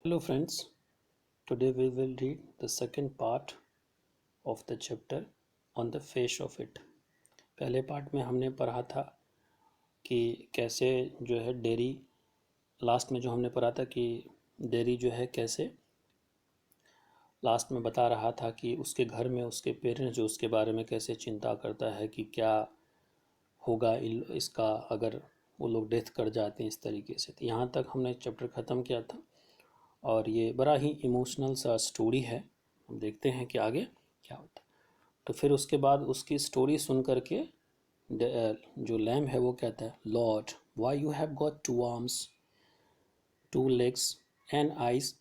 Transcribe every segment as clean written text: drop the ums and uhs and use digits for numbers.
Hello friends, today we will read the second part of the chapter on the face of it. पहले part में हमने पढ़ा था कि कैसे जो है डेरी, लास्ट में जो हमने पढ़ा था कि डेरी जो है कैसे लास्ट में बता रहा था कि उसके घर में उसके पेरेंट्स जो उसके बारे में कैसे चिंता करता है कि क्या होगा इसका अगर वो लोग डेथ कर जाते हैं इस तरीके से। तो यहाँ तक हमने चैप्टर ख़त्म किया था और ये बड़ा ही इमोशनल सा स्टोरी है। हम देखते हैं कि आगे क्या होता है। तो फिर उसके बाद उसकी स्टोरी सुन करके जो लैम है वो कहता है, Lord why you have got two arms, two legs and eyes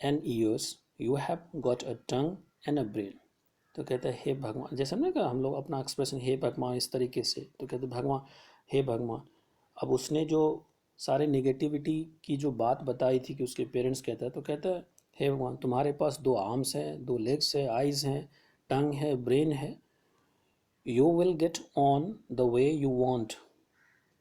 and ears, you have got a tongue and a brain. तो कहते हैं हे भगवान, जैसे हमने कहा हम लोग अपना एक्सप्रेशन हे भगवान इस तरीके से, तो कहते भगवान हे भगवान। अब उसने जो सारे नेगेटिविटी की जो बात बताई थी कि उसके पेरेंट्स कहता है, तो कहता है हे भगवान तुम्हारे पास दो आर्म्स हैं, दो लेग्स है, आइज़ हैं, टंग है, ब्रेन है, you will get on the way you want.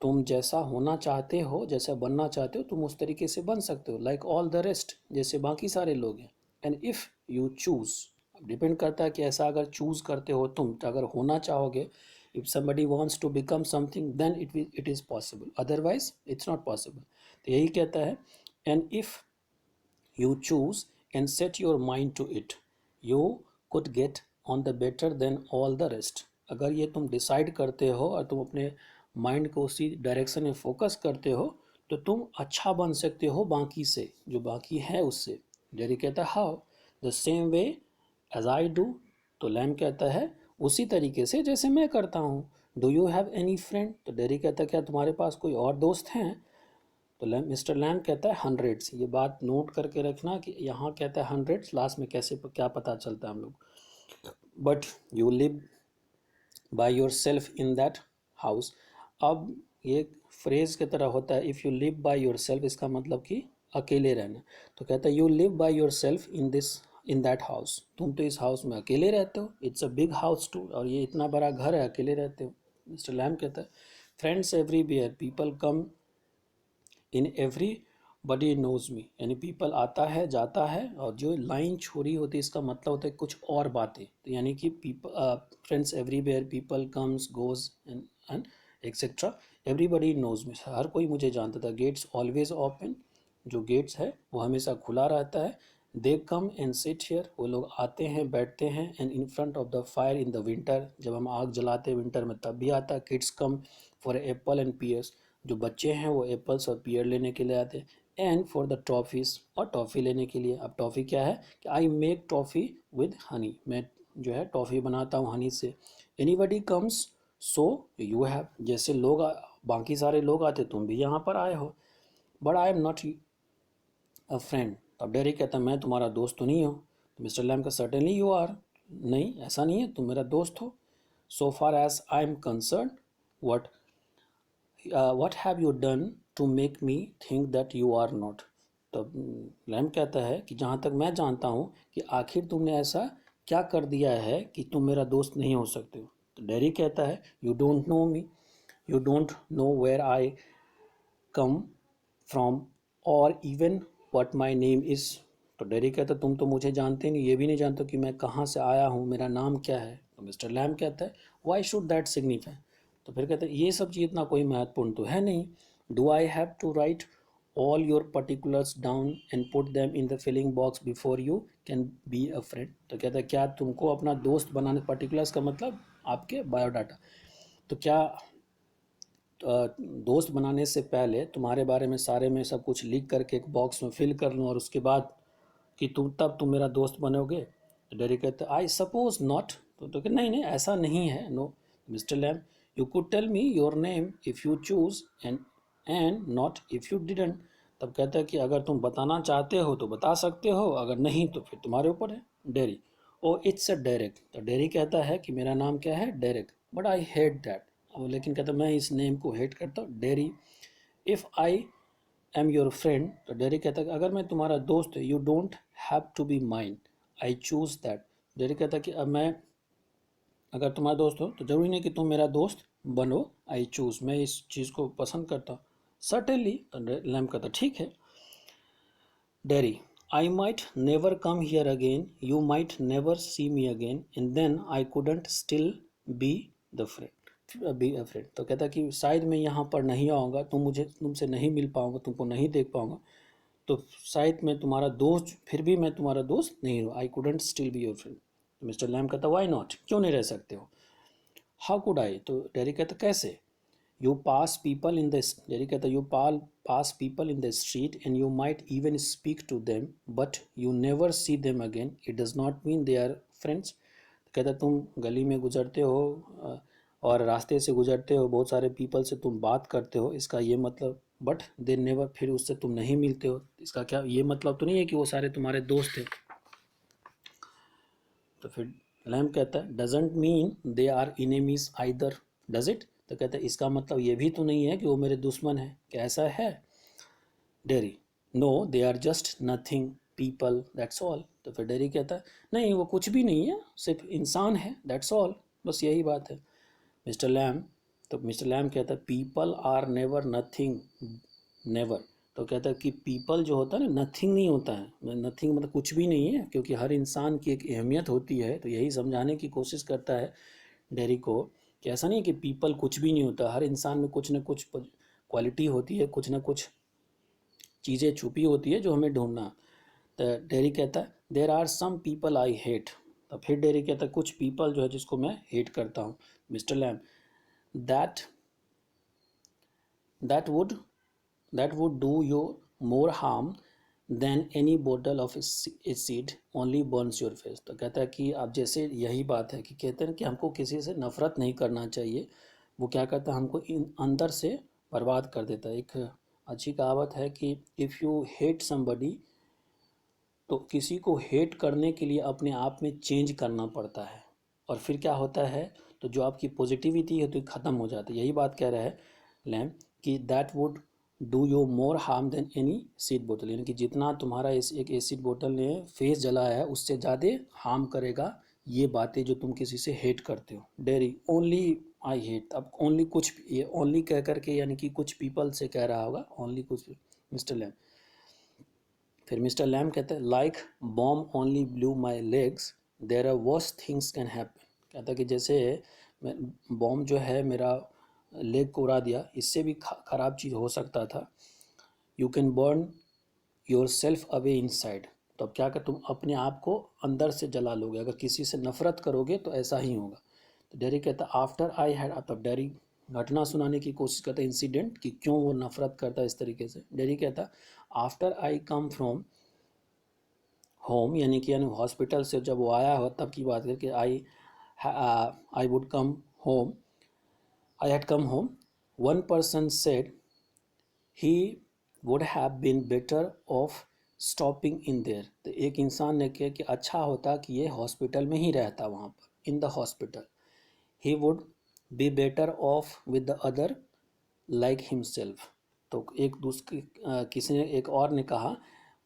तुम जैसा होना चाहते हो, जैसा बनना चाहते हो, तुम उस तरीके से बन सकते हो, लाइक ऑल द रेस्ट, जैसे बाकी सारे लोग हैं। एंड इफ़ यू चूज़, अब डिपेंड करता है कि ऐसा अगर चूज़ करते हो तुम, अगर होना चाहोगे, if somebody wants to become something then it is possible, otherwise it's not possible। तो यही कहता है, and if you choose and set your mind to it, you could get on the better than all the rest। अगर ये तुम decide करते हो और तुम अपने माइंड को उसी डायरेक्शन में फोकस करते हो तो तुम अच्छा बन सकते हो बाकी से, जो बाकी है उससे। जेरी कहता है how, the same way as I do. तो लैम कहता है उसी तरीके से जैसे मैं करता हूँ। Do you have any friend. तो डेरी कहता है क्या तुम्हारे पास कोई और दोस्त हैं। तो मिस्टर लैम कहता है हंड्रेड्स। ये बात नोट करके रखना कि यहाँ कहता है हंड्रेड्स, लास्ट में कैसे क्या पता चलता है हम लोग। But you live by yourself in that house. अब ये फ्रेज की तरह होता है, if you live by yourself, इसका मतलब कि अकेले रहना। तो कहता है you live by yourself in that house. तुम तो इस हाउस में अकेले रहते हो, it's a big house too, और ये इतना बड़ा घर है, अकेले रहते हो। मिस्टर लैम कहता है friends everywhere, people come in everybody knows me. यानी पीपल आता है जाता है, और जो लाइन छोड़ी होती है इसका मतलब होता है कुछ और बातें। तो यानी कि people, friends everywhere, people comes goes and etcetera, everybody knows me, हर कोई मुझे जानता था। गेट्स ऑलवेज ओपन, जो गेट्स है वो हमेशा खुला रहता है। They come and sit here, वो लोग आते हैं बैठते हैं। And in front of the fire in the winter, जब हम आग जलाते हैं विंटर में तब भी आता है। Kids come for apple and pears, जो बच्चे हैं वो एप्पल्स और पियर लेने के लिए आते हैं। एंड फॉर द टॉफ़ीज़, और टॉफ़ी लेने के लिए। अब टॉफ़ी क्या है कि I make toffee with Honey, मैं जो है टॉफ़ी बनाता हूँ हनी से। Anybody comes so you have, जैसे लोग बाकी सारे लोग आते तुम भी यहाँ पर आए हो। But I am not a friend. अब डेरी कहता है मैं तुम्हारा दोस्त तो नहीं हो। तो मिस्टर लैम का सर्टेनली यू आर, नहीं ऐसा नहीं है, तुम मेरा दोस्त हो। So far as I am concerned, what what have you done to make me think that you are not। तब लैम कहता है कि जहाँ तक मैं जानता हूँ कि आखिर तुमने ऐसा क्या कर दिया है कि तुम मेरा दोस्त नहीं हो सकते हो। तो डेरी कहता है you don't know me, you don't know where I come from और even what my name is. तो डेरी कहता है तुम तो मुझे जानते नहीं, ये भी नहीं जानते कि मैं कहाँ से आया हूँ, मेरा नाम क्या है। तो मिस्टर लैम कहता है वाई शुड दैट सिग्निफाई। तो फिर कहते हैं ये सब चीज़ इतना कोई महत्वपूर्ण तो है नहीं। Do I have to write all your particulars down and put them in the filling box before you can be a friend. तो कहता है क्या तुमको अपना दोस्त बनाने, पर्टिकुलर्स का मतलब आपके बायोडाटा, तो क्या दोस्त बनाने से पहले तुम्हारे बारे में सारे में सब कुछ लिख करके एक बॉक्स में फिल कर लूँ और उसके बाद कि तुम मेरा दोस्त बनोगे। तो डेरी कहते आई सपोज नॉट। तो कि नहीं नहीं ऐसा नहीं है, no. Mister Lamb you could tell me your name if you choose and not if you didn't. तब कहता है कि अगर तुम बताना चाहते हो तो बता सकते हो, अगर नहीं तो फिर तुम्हारे ऊपर है। Dairy oh it's a Derek. तो डेरी कहता है कि मेरा नाम क्या है, Derek, but I hate that. अब लेकिन कहता मैं इस नेम को हेट करता हूँ। Derry if I am your friend. तो डेरी कहता है कि अगर मैं तुम्हारा दोस्त है, you don't have to be mind, I choose that. Derry कहता है कि अब मैं अगर तुम्हारा दोस्त हो तो ज़रूरी नहीं कि तुम मेरा दोस्त बनो, आई चूज़, मैं इस चीज़ को पसंद करता हूँ। सर्टेनली। तो लैम कहता ठीक है। Dairy I might never come here again, you might never see me again, and then I couldn't still be the friend be a friend। तो कहता कि शायद मैं यहाँ पर नहीं आऊँगा, तुमसे नहीं मिल पाऊँगा, तुमको नहीं देख पाऊँगा, तो शायद मैं तुम्हारा दोस्त, फिर भी मैं तुम्हारा दोस्त नहीं हूँ। I couldn't still be your friend. तो मिस्टर लैम कहता वाई नॉट, क्यों नहीं रह सकते हो। हाउ कुड आई, तो डेरी कहता कैसे। You pass people in the, Derry कहता you pass people in the street and you might even speak to them but you never see them again, it does not mean they are friends. कहता तुम गली में गुजरते हो और रास्ते से गुजरते हो, बहुत सारे पीपल से तुम बात करते हो, इसका ये मतलब, बट दे नेवर, फिर उससे तुम नहीं मिलते हो, इसका क्या ये मतलब तो नहीं है कि वो सारे तुम्हारे दोस्त थे। तो फिर लैम कहता है doesn't mean they are enemies either, does it. तो कहता है इसका मतलब ये भी तो नहीं है कि वो मेरे दुश्मन है, क्या ऐसा है। Derry no they are just nothing people that's all. तो फिर डेरी कहता है नहीं वो कुछ भी नहीं है, सिर्फ इंसान है, दैट्स ऑल, बस यही बात है। मिस्टर लैम, तो मिस्टर लैम कहता है people are never nothing, never. तो कहता है कि पीपल जो होता है ना, नथिंग नहीं होता है, नथिंग मतलब कुछ भी नहीं है, क्योंकि हर इंसान की एक अहमियत होती है। तो यही समझाने की कोशिश करता है डेरी को कि ऐसा नहीं कि पीपल कुछ भी नहीं होता, हर इंसान में कुछ ना कुछ क्वालिटी होती है, कुछ ना कुछ चीज़ें छुपी होती है जो हमें ढूंढना। तो डेरी कहता है there are some people I hate. तो फिर डेरी कहता है कुछ पीपल जो है जिसको मैं हेट करता हूँ। Mister Lamb that that would that would do you more harm than any bottle of acid only burns your face। तो कहता है कि आप जैसे, यही बात है कि कहते हैं कि हमको किसी से नफरत नहीं करना चाहिए, वो क्या करता है हमको अंदर से बर्बाद कर देता है। एक अच्छी कहावत है कि इफ़ यू हेट समबडी, तो किसी को हेट करने के लिए अपने आप में चेंज करना पड़ता है, और फिर क्या होता है, तो जो आपकी पॉजिटिविटी है तो ख़त्म हो जाती है। यही बात कह रहा है लैम कि that would do you more harm then any seed बोतल, यानी कि जितना तुम्हारा इस एक एसिड बोतल ने फेस जलाया है उससे ज़्यादा हार्म करेगा ये बातें जो तुम किसी से हेट करते हो। डेरी ओनली आई हेट, अब ओनली कुछ, ये ओनली कह करके यानी कि कुछ पीपल से कह रहा होगा, ओनली कुछ। मिस्टर लैम, फिर मिस्टर लैम कहते हैं like bomb only blew my legs there are worse things can happen. कहता है कि जैसे बॉम्ब जो है मेरा लेग को उड़ा दिया, इससे भी ख़राब चीज़ हो सकता था। You can burn your self away in side. तो अब क्या कर, तुम अपने आप को अंदर से जला लोगे, अगर किसी से नफरत करोगे तो ऐसा ही होगा। तो डेरी कहता आफ्टर आई हैड, अब डेरी घटना सुनाने की कोशिश करता है, इंसिडेंट कि क्यों वो नफरत करता है इस तरीके से। डेरी कहता after I come from home, यानी कि हॉस्पिटल से जब वो आया हो तब की बात करके, I would come home, I had come home, one person said he would have been better off stopping in there. तो एक इंसान ने कहा कि अच्छा होता कि ये हॉस्पिटल में ही रहता, वहाँ पर in the hospital. He would be better of with the other like himself. तो एक दूसरे किसी ने, एक और ने कहा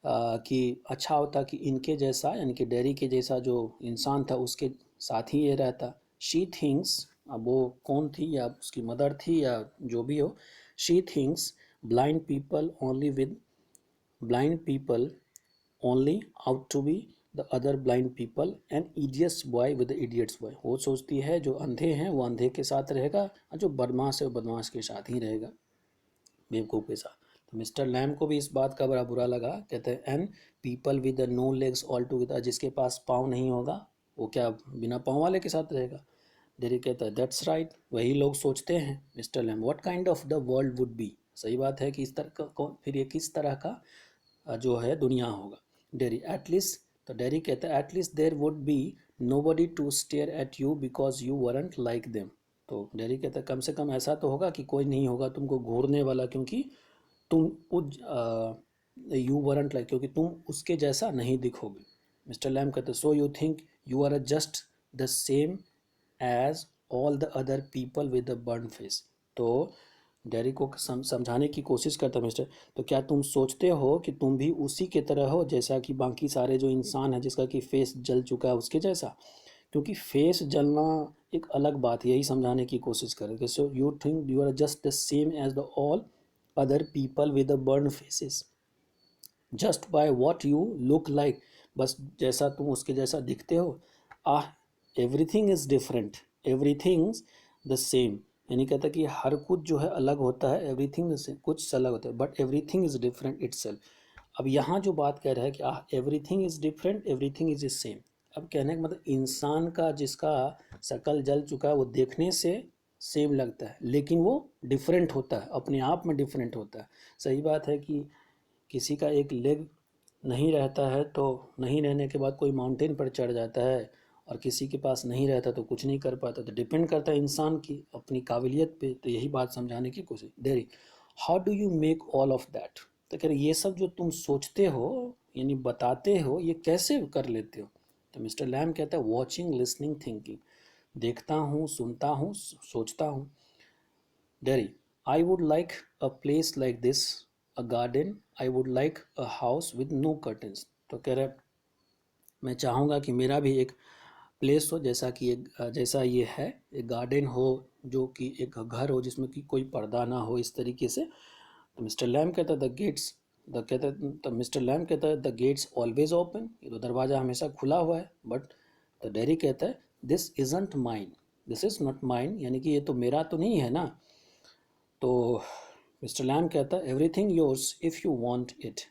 कि अच्छा होता कि इनके जैसा, यानी कि डेरी के जैसा जो इंसान था उसके साथ ही ये रहता। शी थिंक्स, अब वो कौन थी, या उसकी मदर थी या जो भी हो, she thinks blind people only with blind people only out to be the other blind people and idiots boy with the idiots boy. वो सोचती है जो अंधे हैं वो अंधे के साथ रहेगा, और जो बदमाश है वो बदमाश के साथ ही रहेगा, बेवकूफ़ के साथ। तो मिस्टर लैम को भी इस बात का बड़ा बुरा लगा। कहते हैं and people with the no legs all together, जिसके पास पाँव नहीं होगा वो क्या बिना पाँव वाले के साथ रहेगा। डेरी कहता है दैट्स राइट, वही लोग सोचते हैं। Mister Lamb what kind of the world would be, सही बात है कि इस तरह का, फिर ये किस तरह का जो है दुनिया होगा। डेरी एटलीस्ट, तो डेरी कहता है at least there would be nobody to stare at you because you weren't like them. तो डेरी कहता है कम से कम ऐसा तो होगा कि कोई नहीं होगा तुमको घूरने वाला, क्योंकि तुम उस यू वरंट लाइक, क्योंकि तुम उसके जैसा नहीं दिखोगे। मिस्टर लैम कहते so you think you are just the same as all the other people with the burn face. तो डेरी को समझाने की कोशिश करता है मिस्टर, तो क्या तुम सोचते हो कि तुम भी उसी के तरह हो जैसा कि बाकी सारे जो इंसान है जिसका कि फेस जल चुका है उसके जैसा, क्योंकि फेस जलना एक अलग बात है, यही समझाने की कोशिश करें। So you think you are just the same as the all other people with the burn faces, just by what you look like, बस जैसा तुम उसके जैसा दिखते हो। Ah, everything is different, everything the same, यानी कहता है कि हर कुछ जो है अलग होता है, एवरीथिंग द सेम, कुछ अलग होता है, but everything is different itself. अब यहाँ जो बात कह रहा है कि ah everything is different, everything is same. अब कहने का मतलब इंसान का जिसका शकल जल चुका है वो देखने से सेम लगता है, लेकिन वो डिफरेंट होता है, अपने आप में डिफरेंट होता है। सही बात है कि किसी का एक लेग नहीं रहता है तो नहीं रहने के बाद कोई माउंटेन पर चढ़ जाता है, और किसी के पास नहीं रहता तो कुछ नहीं कर पाता। तो डिपेंड करता है इंसान की अपनी काबिलियत पे। तो यही बात समझाने की कोशिश dairy. How do you make all of that, तो कह रहे ये सब जो तुम सोचते हो यानी बताते हो, ये कैसे कर लेते हो। तो मिस्टर लैम कहता है वॉचिंग, लिसनिंग, थिंकिंग, देखता हूँ, सुनता हूँ, सोचता हूँ। Derry, I would like a place like this, a garden, I would like a house with no curtains. तो कह रहे मैं चाहूँगा कि मेरा भी एक प्लेस हो जैसा कि एक जैसा ये है, एक गार्डन हो जो कि एक घर हो जिसमें कि कोई पर्दा ना हो, इस तरीके से। तो मिस्टर लैम कहता है द गेट्स, द कहता है तो मिस्टर लैम कहता है द गेट्स ऑलवेज ओपन, ये तो दरवाज़ा हमेशा खुला हुआ है। बट तो डेरी कहता है this isn't mine, this is not mine, यानी कि ये तो मेरा तो नहीं है ना। तो मिस्टर लैम कहता है everything yours if you want it,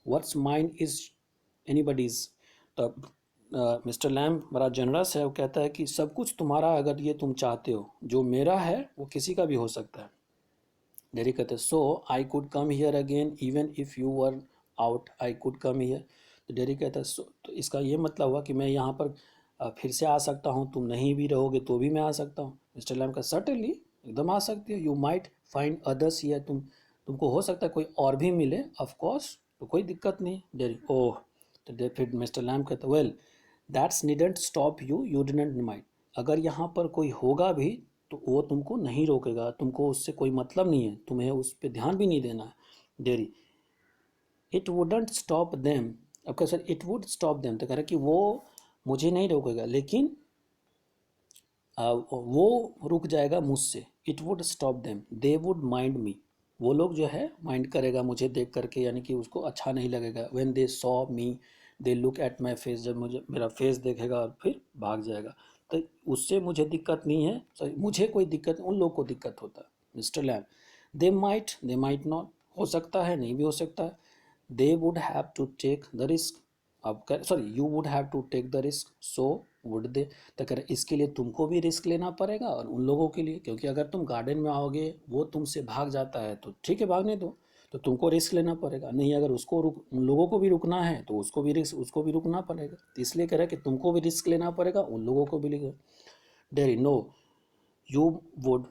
what's mine is anybody's. तो मिस्टर लैम बड़ा जनरस है, वो कहता है कि सब कुछ तुम्हारा अगर ये तुम चाहते हो, जो मेरा है वो किसी का भी हो सकता है। डेरी कहते हैं so I could come here again even if you were out, I could come here. तो डेरी कहता है सो, तो इसका ये मतलब हुआ कि मैं यहाँ पर फिर से आ सकता हूँ, तुम नहीं भी रहोगे तो भी मैं आ सकता हूँ। मिस्टर लैम का सर्टेनली, एकदम आ सकती हो। You might find others here, तुमको हो सकता है कोई और भी मिले, ऑफ कोर्स, तो कोई दिक्कत नहीं। डेरी ओह, तो फिर मिस्टर लैम कहते well that's needn't stop you, you didn't mind, अगर यहाँ पर कोई होगा भी तो वो तुमको नहीं रोकेगा, तुमको उससे कोई मतलब नहीं है, तुम्हें उस पर ध्यान भी नहीं देना है। Dairy, it wouldn't stop them, अब क्या sir it would stop them, तो कह रहा है कि वो मुझे नहीं रोकेगा, लेकिन वो रुक जाएगा मुझसे। It would stop them, they would mind मी, वो लोग जो है माइंड करेगा मुझे देख करके, यानी कि उसको अच्छा नहीं लगेगा। When they saw me they look at my face, जब मुझे मेरा फेस देखेगा और फिर भाग जाएगा। तो उससे मुझे दिक्कत नहीं है, सॉरी मुझे कोई दिक्कत, उन लोग को दिक्कत होता है। Mister Lamb, they might not, हो सकता है नहीं भी हो सकता है। They would have to take the risk, अब sorry you would have to take the risk, so would they. तो कर इसके लिए तुमको भी रिस्क लेना पड़ेगा और उन लोगों के लिए, क्योंकि अगर तुम गार्डन में आओगे वो तुमसे भाग जाता है तो ठीक है भागने दो, तो तुमको रिस्क लेना पड़ेगा। नहीं, अगर उसको रुक उन लोगों को भी रुकना है तो उसको भी रुकना पड़ेगा। तो इसलिए कह रहा है कि तुमको भी रिस्क लेना पड़ेगा, उन लोगों को भी लेगा। डेरी नो यू वुड,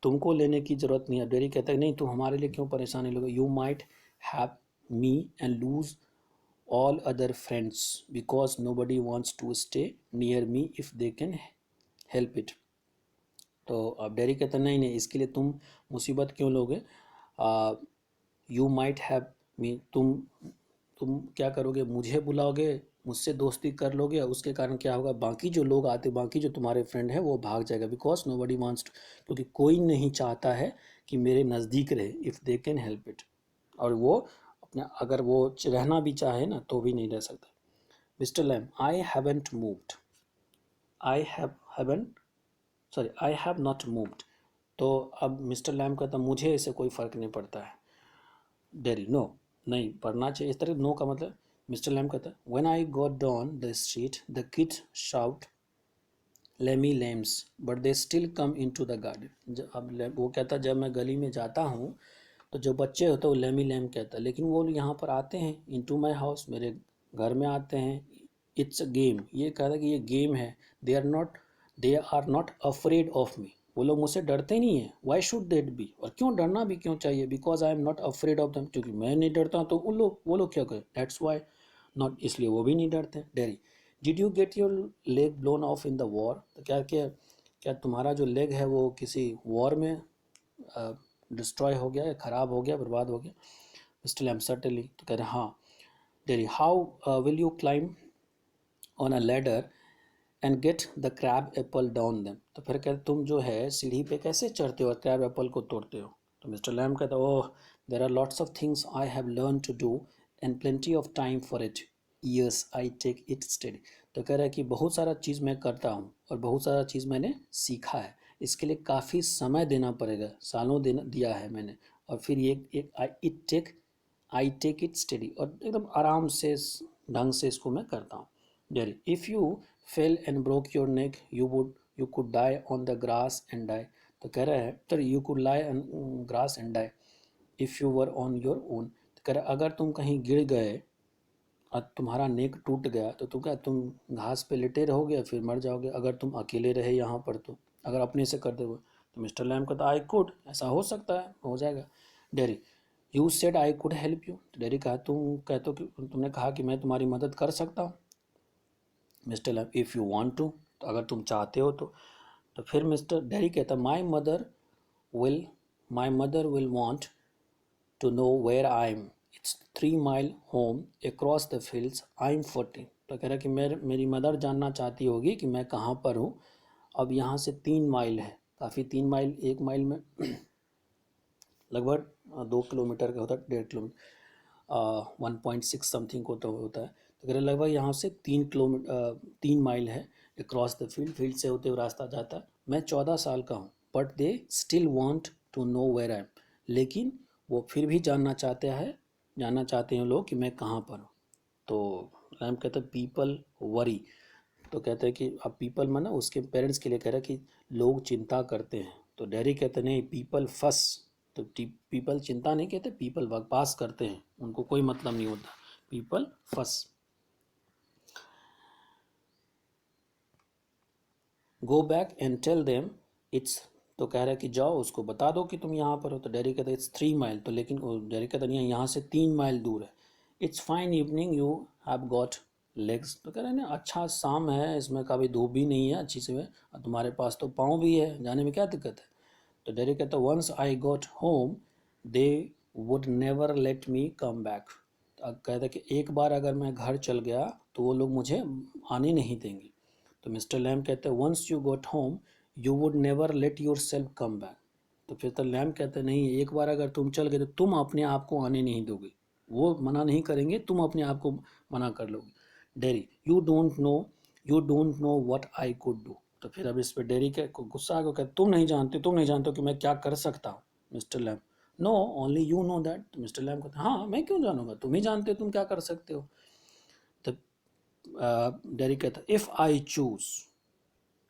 तुमको लेने की ज़रूरत नहीं है। डेरी कहता है नहीं, तुम हमारे लिए क्यों परेशानी लोगे। You might have me and lose all other friends because nobody wants to stay near me if they can help it। तो अब डेरी कहता नहीं नहीं, इसके लिए तुम मुसीबत क्यों लोगे। यू माइट हैव मी, तुम क्या करोगे, मुझे बुलाओगे, मुझसे दोस्ती कर लोगे, उसके कारण क्या होगा, बाकी जो लोग आते, बाकी जो तुम्हारे फ्रेंड हैं वो भाग जाएगा। Because nobody wants to, क्योंकि कोई नहीं चाहता है कि मेरे नज़दीक रहे, if they can help it, और वो अपना अगर वो रहना भी चाहे ना तो भी नहीं रह सकता। Mister Lamb, I haven't moved, I haven't sorry I have not moved. तो अब मिस्टर लैम कहता मुझे इससे कोई फ़र्क नहीं पड़ता है। डेरी नो, नहीं पढ़ना चाहिए इस तरह, नो का मतलब। मिस्टर लैम कहता है when I got down the street the kids shout lamey lambs but they still come in to the garden. अब वो कहता जब मैं गली में जाता हूँ तो जो बच्चे होते हैं वो लेमी लेम कहता है, लेकिन वो यहाँ पर आते हैं इन टू माई हाउस, मेरे घर में आते हैं। इट्स अ गेम, ये कहता है कि ये गेम है। They are not afraid of me, वो लोग मुझसे डरते नहीं है। वाई शुड देट बी, और क्यों डरना भी क्यों चाहिए। Because I am not afraid of them, क्योंकि मैं नहीं डरता तो वो लोग क्या करें, दैट्स वाई नॉट, इसलिए वो भी नहीं डरते। Dairy, did you get your leg blown of in the war, तो क्या क्या क्या तुम्हारा जो लेग है वो किसी वॉर में डिस्ट्रॉय हो गया, ख़राब हो गया, बर्बाद हो गया। मिस्टर लैम सर्टेनली, तो कह रहे हाँ। Dairy, how will you climb on a ladder and get the crab Apple down them, तो फिर कहते तुम जो है सीढ़ी पे कैसे चढ़ते हो और क्रैब एप्पल को तोड़ते हो। तो मिस्टर लैम कहता oh there are lots of things I have learn to do and plenty of time for it, yes I take it study. तो कह रहा है कि बहुत सारा चीज़ मैं करता हूँ और बहुत सारा चीज़ मैंने सीखा है, इसके लिए काफ़ी समय देना पड़ेगा, सालों देना दिया है मैंने, और फिर ये एक आई टेक इट स्टडी, और एकदम आराम से ढंग से इसको मैं करता हूँ। Derry, if you fell and broke your neck you could die on the grass and die. तो कह रहा है तो you could lie on grass and die if you were on your own. तो कह रहा है अगर तुम कहीं गिर गए और तुम्हारा नेक टूट गया तो तुम घास पे लेटे रहोगे या फिर मर जाओगे, अगर तुम अकेले रहे यहाँ पर तो, अगर अपने से कर दोगे। तो मिस्टर लैम कहता आई कुड, ऐसा हो सकता है, हो जाएगा। Dairy, you said I could help you. तो डेरी कहा तुम कहते हो कि तुमने कहा कि मैं तुम्हारी मदद कर सकता हूँ। Mister Lamb, if you want to, तो अगर तुम चाहते हो तो फिर मिस्टर डेरी कहता will my mother will want to know where I am. It's 3 mile home across the fields. I'm 40. तो कह रहा है कि मेरी मदर जानना चाहती होगी कि मैं कहाँ पर हूँ। अब यहाँ से 3 माइल है, काफ़ी 3 माइल, 1 माइल में लगभग 2 किलोमीटर का होता है, 1.5 किलोमीटर 1.6 समथिंग को तो होता है। तो कह रहे लगभग यहाँ से 3 माइल है अक्रॉस द फील्ड से होते हुए रास्ता जाता है। मैं 14 साल का हूँ, but they still want to know where I am. लेकिन वो फिर भी जानना चाहते हैं लोग कि मैं कहाँ पर हूँ। तो रैम कहते हैं पीपल वरी। तो कहते हैं कि अब पीपल माना उसके पेरेंट्स के लिए कह रहा है कि लोग चिंता करते हैं। तो डैडी कहते नहीं, पीपल फस। तो पीपल चिंता नहीं कहते, पीपल बकवास करते हैं, उनको कोई मतलब नहीं होता, people fuss. Go back and tell them it's. तो कह रहा है कि जाओ उसको बता दो कि तुम यहाँ पर हो। तो डैडी कहता है इट्स 3 माइल। तो लेकिन डैडी कहता नहीं है, यहाँ से 3 माइल दूर है। It's fine evening you have got legs. तो कह रहे हैं ना अच्छा शाम है, इसमें कभी धूप भी नहीं है अच्छी से, और तुम्हारे पास तो पाँव भी है, जाने में क्या दिक्कत है। तो डैडी कहता once I got home they would never let me come back. कहता कि एक बार अगर मैं घर चल गया तो वो लोग मुझे आने नहीं देंगे। तो मिस्टर लैम कहते हैं once you got home you would never let yourself come back. तो फिर तो लैम कहते हैं नहीं, एक बार अगर तुम चल गए तो तुम अपने आप को आने नहीं दोगे, वो मना नहीं करेंगे, तुम अपने आप को मना कर लोगे। Dairy, you don't know what I could do. तो फिर अब इस पर डेरी के गुस्सा आ गया, कहते तुम नहीं जानते हो कि मैं क्या कर सकता हूँ। Mister Lamb, no only you know that. तो मिस्टर लैम कहते हाँ मैं क्यों जानूंगा, तुम ही जानते हो तुम क्या कर सकते हो। तो डेरी कहता इफ़ आई चूज़।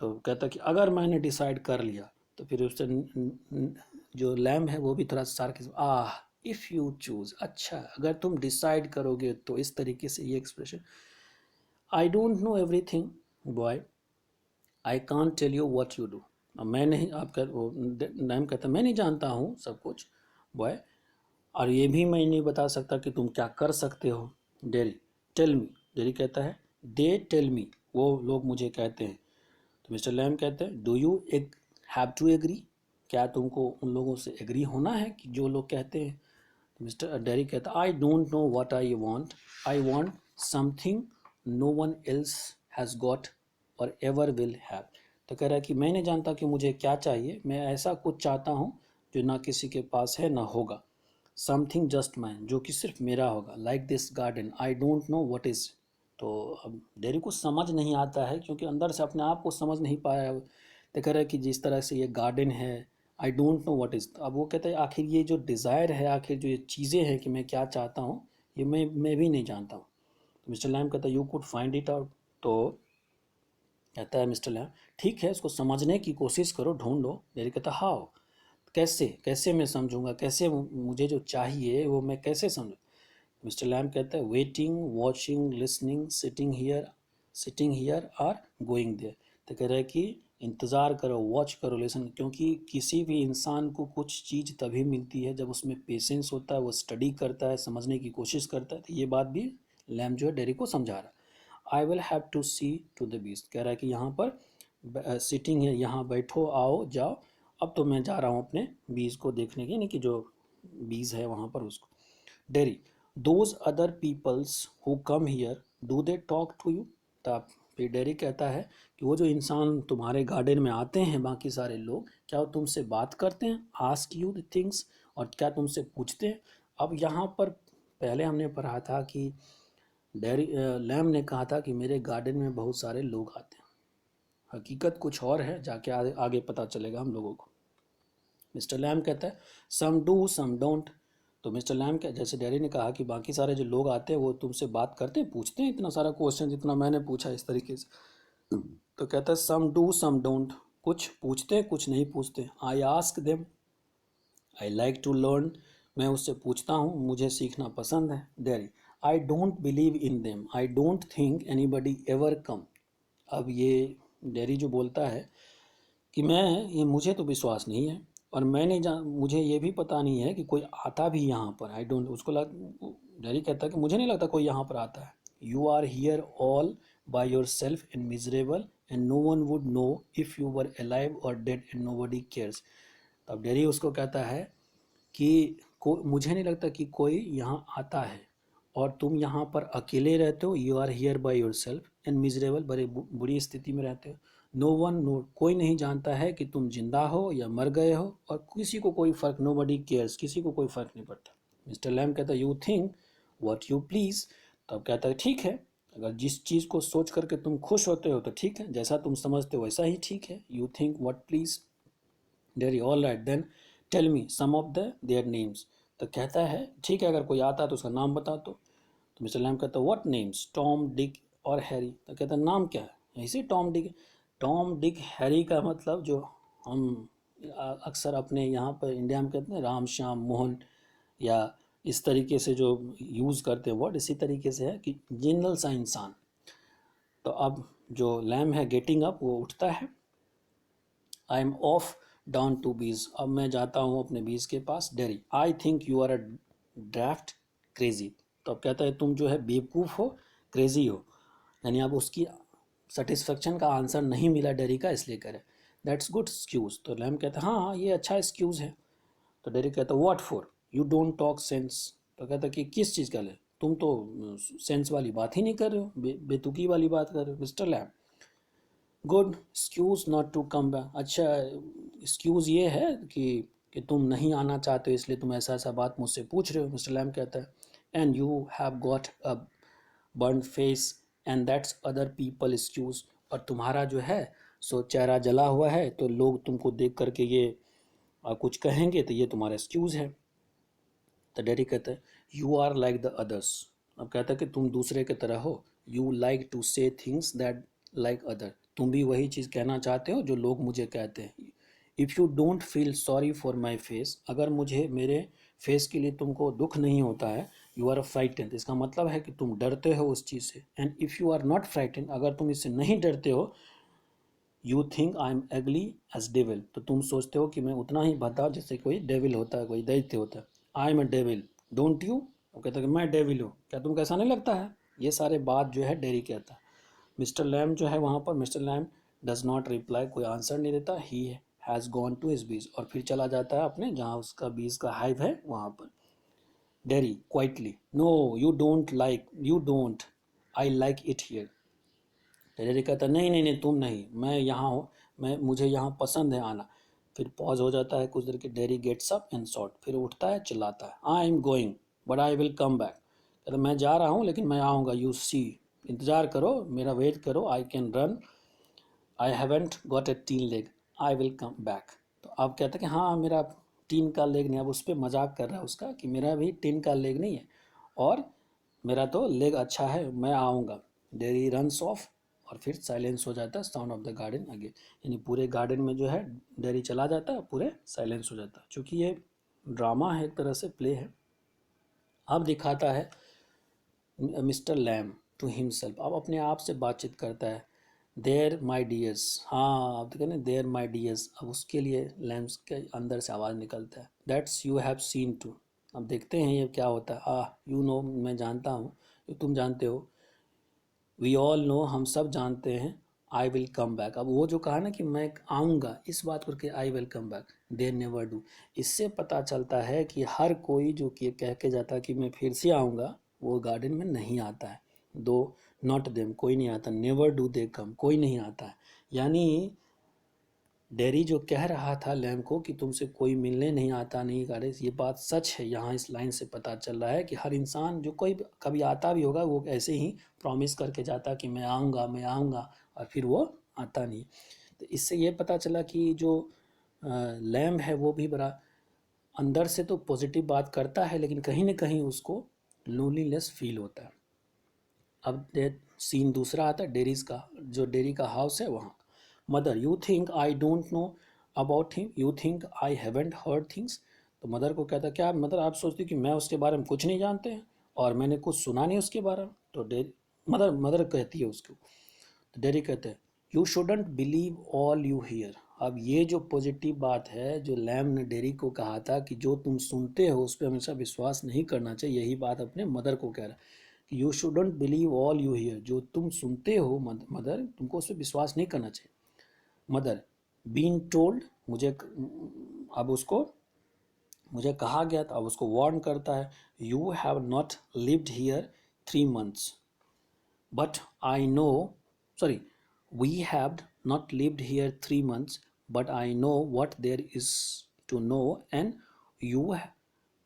तो कहता कि अगर मैंने डिसाइड कर लिया। तो फिर उससे जो लैम है वो भी थोड़ा सार्किज्म, इफ़ यू चूज़, अच्छा अगर तुम डिसाइड करोगे तो, इस तरीके से ये expression. I don't know everything boy, I can't tell you what you do. अब मैं नहीं, आपका वो लैम कहता मैं नहीं जानता हूँ सब कुछ बॉय, और ये भी मैं नहीं बता सकता कि तुम क्या कर सकते हो। Dairy, tell me. डेरी कहता है दे टेल मी, वो लोग मुझे कहते हैं। तो मिस्टर लैम कहते हैं do you have to agree, क्या तुमको उन लोगों से एग्री होना है कि जो लोग कहते हैं। तो मिस्टर डेरी कहता है I don't know what I want something no one else has got or ever will have. तो कह रहा है कि मैं नहीं जानता कि मुझे क्या चाहिए, मैं ऐसा कुछ चाहता हूँ जो ना किसी के पास है ना होगा। समथिंग जस्ट माइन, जो कि सिर्फ मेरा होगा। Like this garden I don't know what is. तो अब डेरी को समझ नहीं आता है क्योंकि अंदर से अपने आप को समझ नहीं पाया है। तो कह रहा है कि जिस तरह से ये गार्डन है, I don't know what is. अब वो कहता है आखिर ये जो डिज़ायर है, आखिर जो ये चीज़ें हैं कि मैं क्या चाहता हूँ, ये मैं भी नहीं जानता हूँ। तो मिस्टर लैम कहता है you could find it out. तो कहता है मिस्टर लैम ठीक है, इसको समझने की कोशिश करो, ढूंढो। डेरी कहता हाउ, कैसे कैसे मैं समझूंगा, कैसे मुझे जो चाहिए वो मैं कैसे समझूँ। मिस्टर लैम कहता है waiting, watching, listening, sitting here are going there. तो कह रहा है कि इंतज़ार करो, वॉच करो, लिसन, क्योंकि किसी भी इंसान को कुछ चीज़ तभी मिलती है जब उसमें पेशेंस होता है, वो स्टडी करता है, समझने की कोशिश करता है। तो ये बात भी लैम जो है डेरी को समझा रहा है। I will have to see to the beast, कह रहा है कि यहाँ पर सिटिंग है, यहाँ बैठो, आओ जाओ। अब तो मैं जा रहा हूँ अपने बीज को देखने के, यानी कि जो बीज है वहाँ पर उसको। Derry, those other peoples who come here do they talk to you. तब फिर डेरी कहता है कि वो जो इंसान तुम्हारे गार्डन में आते हैं, बाकी सारे लोग, क्या वो तुमसे बात करते हैं, आस्क यू द थिंग्स, और क्या तुमसे पूछते हैं। अब यहाँ पर पहले हमने पढ़ा था कि लैम ने कहा था कि मेरे गार्डन में बहुत सारे लोग आते हैं। हकीकत कुछ और है, जाके आगे पता चलेगा हम लोगों को। मिस्टर लैम कहता है सम डू सम डोंट। तो मिस्टर लैम क्या, जैसे डैरी ने कहा कि बाकी सारे जो लोग आते हैं वो तुमसे बात करते हैं, पूछते हैं इतना सारा क्वेश्चन जितना मैंने पूछा इस तरीके से। तो कहता है सम डू सम डोंट, कुछ पूछते हैं कुछ नहीं पूछते। I ask them, I like to learn, मैं उससे पूछता हूँ, मुझे सीखना पसंद है। Derry I don't believe in them, I don't think anybody ever come. अब ये डैरी जो बोलता है कि ये मुझे तो विश्वास नहीं है, और मैं नहीं जान, मुझे ये भी पता नहीं है कि कोई आता भी यहाँ पर। आई डोंट, उसको डैरी कहता है कि मुझे नहीं लगता कोई यहाँ पर आता है। You are here all by yourself and miserable and no one would know if you were alive और dead and nobody cares. तब डैरी उसको कहता है कि मुझे नहीं लगता कि कोई यहाँ आता है, और तुम यहाँ पर अकेले रहते हो। You are here by yourself and miserable, बड़े बुरी स्थिति में रहते हो। नो वन नो, कोई नहीं जानता है कि तुम जिंदा हो या मर गए हो, और किसी को कोई फ़र्क, नो बडी केयर्स, किसी को कोई फ़र्क नहीं पड़ता। मिस्टर लैम कहता है you think what you please. तब कहता है ठीक है, अगर जिस चीज़ को सोच करके तुम खुश होते हो तो ठीक है, जैसा तुम समझते हो वैसा ही ठीक है। You think what please. Derry all right then tell me some of the their names. तो कहता है ठीक है, अगर कोई आता है तो उसका नाम बता दो। तो मिस्टर लैम कहता है व्हाट नेम्स, टॉम डिक और हैरी। तो कहता है नाम क्या है, ऐसे Tom Dick. Tom Dick Harry का मतलब जो हम अक्सर अपने यहाँ पर इंडिया में कहते हैं राम श्याम मोहन, या इस तरीके से जो यूज़ करते हैं वर्ड, इसी तरीके से है कि जनरल सा इंसान। तो अब जो लैम है गेटिंग अप, वो उठता है। I am off down to bees, अब मैं जाता हूँ अपने बीज के पास। Derry I think you are a daft crazy. तो अब कहता है तुम जो है बेवकूफ़ हो, क्रेजी हो, यानी अब उसकी सेटिस्फेक्शन का आंसर नहीं मिला डेरी का, इसलिए करे। That's good excuse. तो लैम कहता है हाँ ये अच्छा एक्सक्यूज़ है। तो डेरी कहता है what for, you don't talk sense. तो कहता है कि किस चीज़ का ले, तुम तो सेंस वाली बात ही नहीं कर रहे हो, बेतुकी वाली बात कर रहे हो। Mister Lamb good excuse not to come back. अच्छा एक्सक्यूज़ ये है कि तुम नहीं आना चाहते हो, इसलिए तुम ऐसा ऐसा बात मुझसे पूछ रहे हो। मिस्टर लैम कहता है and you have got a burn face and that's other people excuse. और तुम्हारा जो है सो चेहरा जला हुआ है, तो लोग तुमको देख करके ये कुछ कहेंगे, तो ये तुम्हारा एक्सक्यूज़ है। तो डैडी कहता है you are like the others. अब कहता है कि तुम दूसरे की तरह हो। You like to say things that like other, तुम भी वही चीज़ कहना चाहते हो जो लोग मुझे कहते हैं। If you don't feel sorry for my face, अगर मुझे मेरे फेस के लिए तुमको दुख नहीं होता है, यू आर फ्राइटेंड, इसका मतलब है कि तुम डरते हो उस चीज़ से। And if you are not frightened, अगर तुम इससे नहीं डरते हो, you think I am ugly as devil, तो तुम सोचते हो कि मैं उतना ही भद्दा जैसे कोई डेविल होता है, कोई दैत्य होता है। I am a devil don't you, वो कहता है कि मैं डेविल हूँ, क्या तुमको ऐसा नहीं लगता है। ये सारे बात जो है डेरी कहता है। मिस्टर लैम जो है वहाँ पर, mister Lamb does not reply, कोई आंसर नहीं देता। He has gone to his bees, और फिर चला जाता है अपने जहाँ उसका बीज का हाइव है वहाँ पर। Derry quietly no you don't like, you don't, I like it here. Derry कहता है नहीं नहीं नहीं तुम नहीं, मैं यहाँ हूँ, मुझे यहाँ पसंद है आना। फिर पॉज हो जाता है कुछ देर के। Derry gets up and shot, फिर उठता है चिल्लाता है I am going but I will come back. कहता मैं जा रहा हूँ लेकिन मैं आऊँगा, यू सी, इंतज़ार करो, मेरा वेट करो। I can run, I haven't got a tin leg, I will come back. तो अब कहता है कि हाँ मेरा टीन का लेग नहीं, अब उस पर मजाक कर रहा है उसका कि मेरा भी टीन का लेग नहीं है, और मेरा तो लेग अच्छा है, मैं आऊँगा। डेरी रन्स ऑफ, और फिर साइलेंस हो जाता है। Sound of the garden again, यानी पूरे गार्डन में जो है डेरी चला जाता है, पूरे साइलेंस हो जाता है। चूँकि ये ड्रामा है, एक तरह से प्ले है। अब दिखाता है मिस्टर लैम टू हिमसेल्फ, अब अपने आप से बातचीत करता है। देयर माई डियर्स, हाँ अब तो कहते देयर माई डियर्स, अब उसके लिए लैम्स के अंदर से आवाज़ निकलता है that's you have seen too. अब देखते हैं ये क्या होता है। यू नो, मैं जानता हूँ, ये तुम जानते हो। वी ऑल नो, हम सब जानते हैं। आई विल कम बैक, अब वो जो कहा ना कि मैं आऊँगा, इस बात करके आई will come back, they never do. इससे पता चलता है कि हर कोई जो कि कह के जाता है कि मैं फिर से आऊँगा, वो गार्डन में नहीं आता है। दो नॉट देम, कोई नहीं आता। नेवर डू दे कम, कोई नहीं आता है। यानी डेरी जो कह रहा था लैम को कि तुमसे कोई मिलने नहीं आता, नहीं करे, ये बात सच है। यहाँ इस लाइन से पता चल रहा है कि हर इंसान जो कोई कभी आता भी होगा वो ऐसे ही प्रॉमिस करके जाता कि मैं आऊँगा मैं आऊँगा, और फिर वो आता नहीं। तो इससे ये पता चला कि जो लैम है वो भी बड़ा अंदर से तो पॉजिटिव बात करता है, लेकिन कहीं ना कहीं उसको लोनलीनेस फील होता है। अब सीन दूसरा आता है डेरीज का, जो डेरी का हाउस है वहाँ। Mother, you think I don't know about him, you think I haven't heard things. तो मदर को कहता क्या मदर, आप सोचती कि मैं उसके बारे में कुछ नहीं जानते हैं और मैंने कुछ सुना नहीं उसके बारे में। तो डेरी मदर मदर कहती है उसको, तो डेरी कहते हैं you shouldn't believe all you here. अब ये जो पॉजिटिव बात है जो लैम ने डेरी को कहा था कि जो तुम सुनते हो उस पर हमेशा विश्वास नहीं करना चाहिए, यही बात अपने मदर को कह रहा है कि you shouldn't believe all you here, जो तुम सुनते हो मदर तुमको उस पर विश्वास नहीं करना चाहिए। मदर, बीन टोल्ड, मुझे अब उसको मुझे कहा गया था, अब उसको वार्न करता है, you have not lived here 3 months, but I know, sorry, we have not lived here 3 months, but I know what there is to know, and you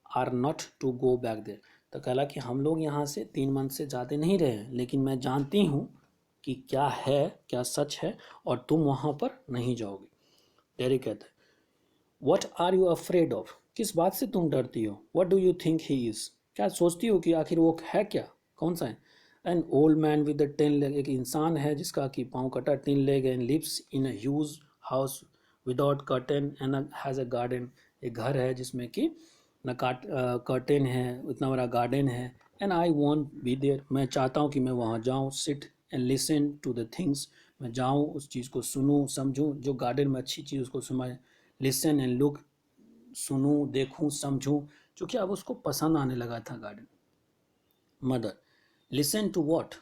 are not to go back there. तो कहला कि हम लोग यहाँ से 3 month से जाते नहीं रहे हैं, लेकिन मैं जानती हूँ कि क्या है, क्या सच है, और तुम वहाँ पर नहीं जाओगे। डेरी कहता है what are you afraid of, किस बात से तुम डरती हो। What do you think he is, क्या सोचती हो कि आखिर वो है क्या, कौन सा है। An old man with the 10 leg, एक इंसान है जिसका कि पाँव कटा, 10 leg, and lives in a huge house without curtain and has a garden, एक घर है जिसमें कि न कर्टेन है, इतना बड़ा गार्डन है। And I want be there, मैं चाहता हूँ कि मैं वहाँ जाऊँ, sit and listen to the things, मैं जाऊँ उस चीज़ को सुनूँ समझूँ, जो गार्डन में अच्छी चीज़ उसको सुनाए। लिसन एंड लुक, सुनूं देखूं समझूं, क्योंकि अब उसको पसंद आने लगा था garden. Mother, listen to what,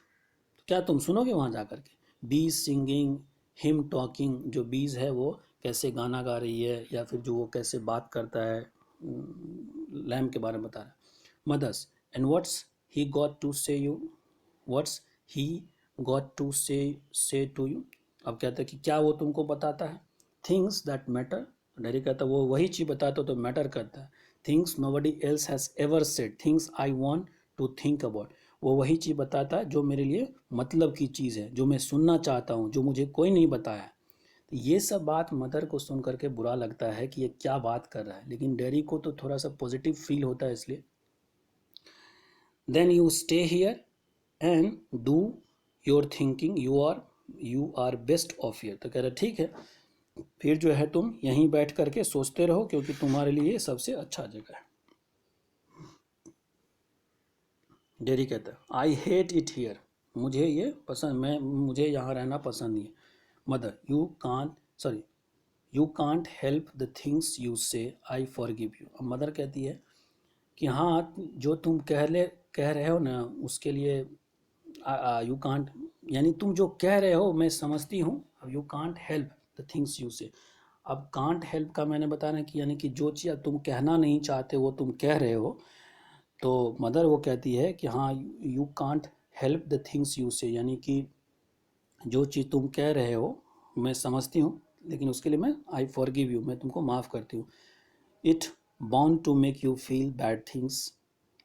क्या तुम सुनोगे वहाँ जा कर के। बीज सिंगिंग, हिम टॉकिंग, जो बीज है वो कैसे गाना गा रही है, या फिर जो वो कैसे बात करता है, लैम्प के बारे में बता रहा है। Mothers, and what's he got to say you, what's he got to say to you. अब कहता है कि क्या वो तुमको बताता है। थिंग्स दैट मैटर, डैडी कहता है वो वही चीज़ बताता तो मैटर करता है। Things nobody else has ever said, things I want to think about, वो वही चीज़ बताता है जो मेरे लिए मतलब की चीज़ है, जो मैं सुनना चाहता हूँ, जो मुझे कोई नहीं बताया। तो ये सब बात मदर को सुन करके बुरा लगता है कि ये क्या बात कर रहा है, लेकिन डैडी को तो थोड़ा सा पॉजिटिव फील होता है इसलिए। Then you stay here and do your thinking, you are best of here. तो कह रहा ठीक है, फिर जो है तुम यहीं बैठ करके सोचते रहो, क्योंकि तुम्हारे लिए सबसे अच्छा जगह है। डेरी कहता है आई हेट इट हियर, मुझे ये पसंद, मुझे यहाँ रहना पसंद नहीं है। Mother, you can't help the things you से आई फॉरगिव यू। अब मदर कहती है कि हाँ, जो तुम कह रहे हो ना उसके लिए यू कांट, यानी तुम जो कह रहे हो मैं समझती हूँ। अब you can't help the things you से, अब कांट हेल्प का मैंने बताना कि यानी कि जो चीज़ तुम कहना नहीं चाहते वो तुम कह रहे हो। तो मदर वो कहती है कि हाँ, you can't help the things you से, यानी कि जो चीज़ तुम कह रहे हो मैं समझती हूँ, लेकिन उसके लिए मैं आई फॉरगिव यू, मैं तुमको माफ़ करती हूँ। It bound to make you feel bad things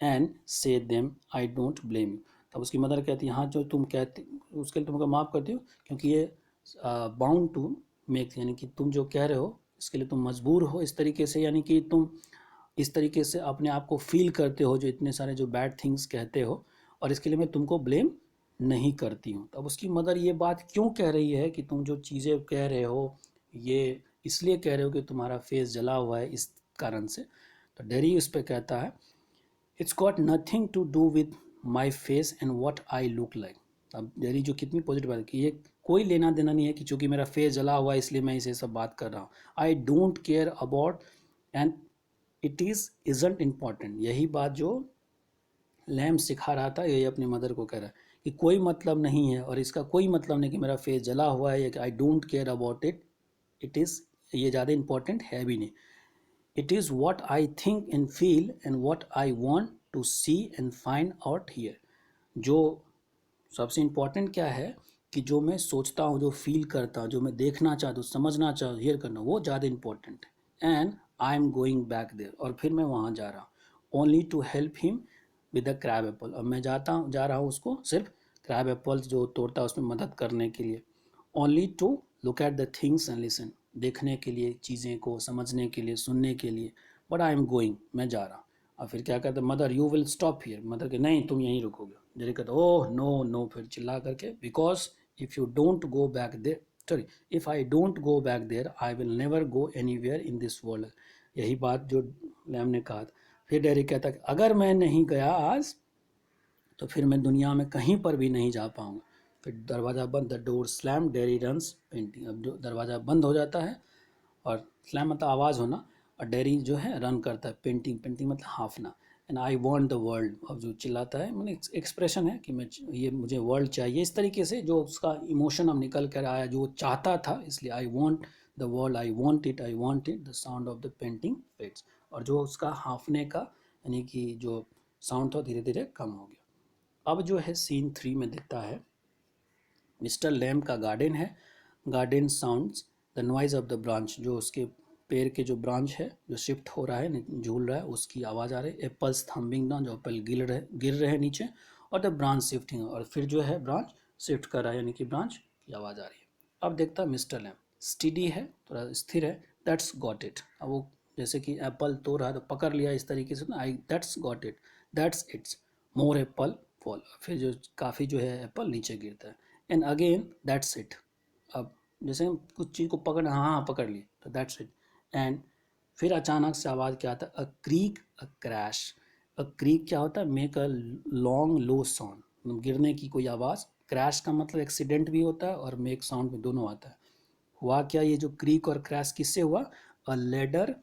and say them, I don't blame you. तब उसकी मदर कहती है हाँ, जो तुम कहती उसके लिए तुमको माफ़ करती हूँ, क्योंकि ये बाउंड टू मेक, यानी कि तुम जो कह रहे हो इसके लिए तुम मजबूर हो इस तरीके से, यानी कि तुम इस तरीके से अपने आप को फील करते हो जो इतने सारे जो बैड थिंग्स कहते हो, और इसके लिए मैं तुमको ब्लेम नहीं करती हूँ। तब उसकी मदर ये बात क्यों कह रही है कि तुम जो चीज़ें कह रहे हो ये इसलिए कह रहे हो कि तुम्हारा फेस जला हुआ है इस कारण से। तो डेरी उस पर कहता है it's got nothing to do with my face and what I look like. अब डेरी जो कितनी पॉजिटिव बात है कि ये कोई लेना देना नहीं है कि चूंकि मेरा फेस जला हुआ है इसलिए मैं इसे सब बात कर रहा हूँ। आई don't care about and it isn't important, यही बात जो लैम सिखा रहा था यही अपनी मदर को कह रहा है कि कोई मतलब नहीं है, और इसका कोई मतलब नहीं कि मेरा फेस जला हुआ है या कि I don't care about it, it is, ये ज़्यादा इंपॉर्टेंट है भी नहीं। It is what I think and feel and what I want to see and find out here. जो सबसे इम्पॉर्टेंट क्या है कि जो मैं सोचता हूँ, जो फील करता हूँ, जो मैं देखना चाहता हूँ, समझना चाहता हूँ, हियर करना, वो ज़्यादा इंपॉर्टेंट है। And I am going back there, और फिर मैं वहाँ जा रहा हूँ, only to help him with the crab apple. अब मैं जा रहा हूँ उसको सिर्फ क्रैब एप्पल्स जो तोड़ता है उसमें मदद करने के लिए। Only to look at the things and listen, देखने के लिए, चीज़ें को समझने के लिए, सुनने के लिए। बट आई एम गोइंग, मैं जा रहा हूँ। और फिर क्या कहते, mother you will stop here, mother के नहीं तुम यहीं रुकोगे। जेरी कहता ओह नो नो, फिर चिल्ला करके, because if you don't go back there, sorry, if I don't go back there I will never go anywhere in this world. यही बात जो लैम ने कहा था। फिर डेरी कहता कि अगर मैं नहीं गया आज तो फिर मैं दुनिया में कहीं पर भी नहीं जा पाऊंगा। फिर दरवाज़ा बंद, the door slam, dairy runs painting. अब जो दरवाज़ा बंद हो जाता है, और स्लैम मतलब आवाज़ होना, और डेरी जो है रन करता है, पेंटिंग, पेंटिंग मतलब हाफना। And I want the world, अब जो चिल्लाता है मैंने एक्सप्रेशन है कि मैं, ये मुझे वर्ल्ड चाहिए, इस तरीके से जो उसका इमोशन अब निकल कर आया, जो वो चाहता था, इसलिए आई want the world, I want it, I want it, the sound of the painting fades. और जो उसका हाफने का यानी कि जो साउंड था धीरे धीरे कम हो गया। अब जो है सीन 3 में दिखता है, मिस्टर लैम का गार्डन है। Garden sounds the noise of the branch, जो उसके पेड़ के जो ब्रांच है जो शिफ्ट हो रहा है, झूल रहा है, उसकी आवाज़ आ रही है। एप्पल्स थम्बिंग डाउन, जो एप्पल गिर रहे हैं नीचे, और द ब्रांच शिफ्टिंग, और फिर जो है ब्रांच शिफ्ट कर रहा है, यानी कि ब्रांच की आवाज़ आ रही है। अब देखता है मिस्टर लैम स्टीडी है, थोड़ा स्थिर है। दैट्स गॉट इट, अब वो जैसे कि एप्पल तोड़ रहा है तो पकड़ लिया इस तरीके से ना, I that's got it, that's it's, more Apple fall, फिर जो काफ़ी जो है एप्पल नीचे गिरता है। एंड अगेन दैट्स इट, अब जैसे हम कुछ चीज़ को पकड़, हाँ हाँ पकड़ लिए, तो दैट्स इट। एंड फिर अचानक से आवाज़ क्या आता है, a creak, a crash. A creak क्या होता है, make a long low sound, मतलब गिरने की कोई आवाज़। क्रैश का मतलब एक्सीडेंट भी होता है और मेक साउंड में दोनों आता है। हुआ क्या, ये जो क्रीक और क्रैश किससे हुआ, अ लेडर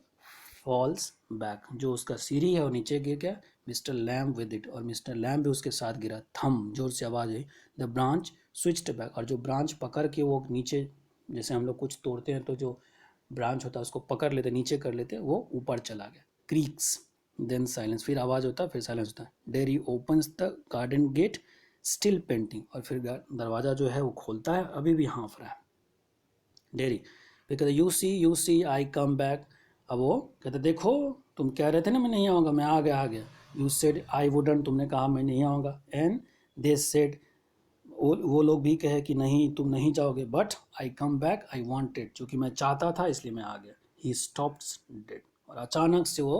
फॉल्स बैक, जो उसका सीढ़ी है वो नीचे गिर गया, मिस्टर लैम विद इट, और मिस्टर लैम भी उसके साथ गिरा। थम, जोर से आवाज़ आई। द ब्रांच स्विच्ड बैक, और जो ब्रांच पकड़ के वो नीचे, जैसे हम लोग कुछ तोड़ते हैं तो जो ब्रांच होता है उसको पकड़ लेते, नीचे कर लेते, वो ऊपर चला गया। क्रीक्स, देन साइलेंस, फिर आवाज़ होता है, फिर साइलेंस होता है। Derry opens the garden gate still painting, और फिर दरवाज़ा जो है वो खोलता है, अभी भी हाँफ रहा है डेरी। फिर कहते you see I come back. अब वो कहते देखो, तुम कह रहे थे ना मैं नहीं आऊँगा, मैं आ गया। यू सेड आई वुडंट, तुमने कहा मैं नहीं आऊँगा। एंड दे सेड, वो लोग भी कहे कि नहीं तुम नहीं जाओगे। But I come back, I wanted, चूँकि मैं चाहता था इसलिए मैं आ गया। ही स्टॉप्ड डेड, और अचानक से वो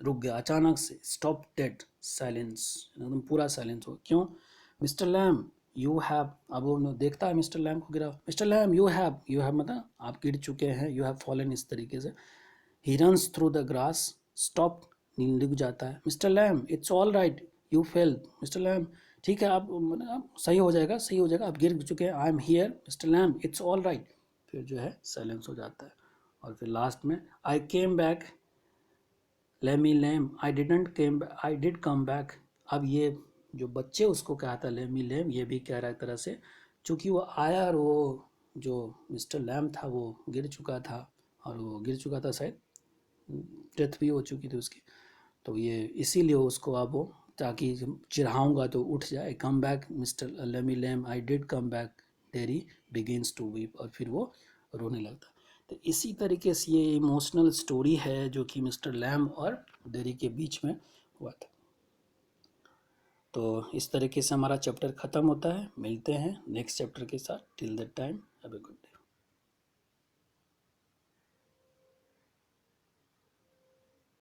रुक गया, अचानक से स्टॉप डेड, साइलेंस, एकदम पूरा साइलेंस हो। क्यों, मिस्टर लैम यू हैव, अब वो देखता है मिस्टर लैम को गिरा, मिस्टर लैम यू हैव मतलब आप गिर चुके हैं, यू हैव फॉलन, इस तरीके से। He runs through the grass, stop, लिख जाता है। Mister Lamb it's all right, you fell, mister Lamb ठीक है, आप सही हो जाएगा, सही हो जाएगा, आप गिर चुके हैं, I am here mister Lamb, it's all right. फिर जो है साइलेंस हो जाता है। और फिर लास्ट में, आई केम बैक, लेमी लेम, आई डिड कम बैक। अब ये जो बच्चे उसको कहा था लेमी लेम, ये भी कह रहा है एक तरह से, चूँकि वो आया और वो जो मिस्टर लैम था वो गिर चुका था, और वो गिर चुका था शायद, डेथ भी हो चुकी थी उसकी, तो ये इसीलिए उसको अब वो, ताकि चिढ़ाऊँगा तो उठ जाए, come back mister Lammy lame, I did come back, Derry begins to weep, और फिर वो रोने लगता। तो इसी तरीके से ये इमोशनल स्टोरी है जो कि मिस्टर लैम और डेरी के बीच में हुआ था। तो इस तरीके से हमारा चैप्टर ख़त्म होता है। मिलते हैं नेक्स्ट चैप्टर के साथ। Till that time have a good day.